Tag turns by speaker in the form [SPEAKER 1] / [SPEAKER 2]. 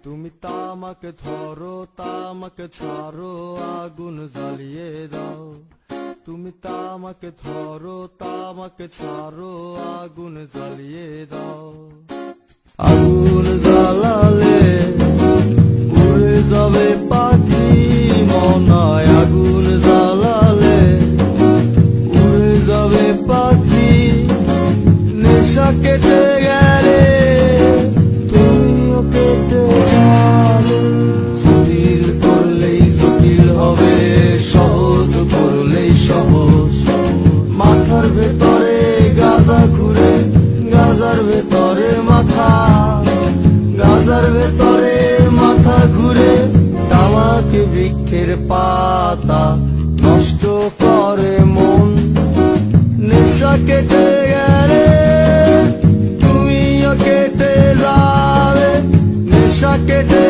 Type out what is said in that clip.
[SPEAKER 1] তুমি তামাকে ধরো, তামাকে ছাড়ো, আগুন জ্বালিয়ে দাও। তুমি তামাকে ধরো, তামাকে ছাড়ো, আগুন জ্বালিয়ে দাও। আগুন জ্বালালে উড়ে যাবে পাখি মনায়, আগুন জ্বালালে উড়ে যাবে পাখি। নেশা কেটে গেলে তুমিও কেটে যাবে। জটিল করলেই জটিল হবে, সহজ করলেই সহজ। মাথার ভেতরে গাজা ঘুরে, গাজার ভেতরে মাথা, গাজার ভেতরে মাথা ঘুরে। তামাকে বৃক্ষের পাতা নষ্ট করে মন। নেশা কেটে গেলে তুমিও কেটে যাবে। নেশা কেটে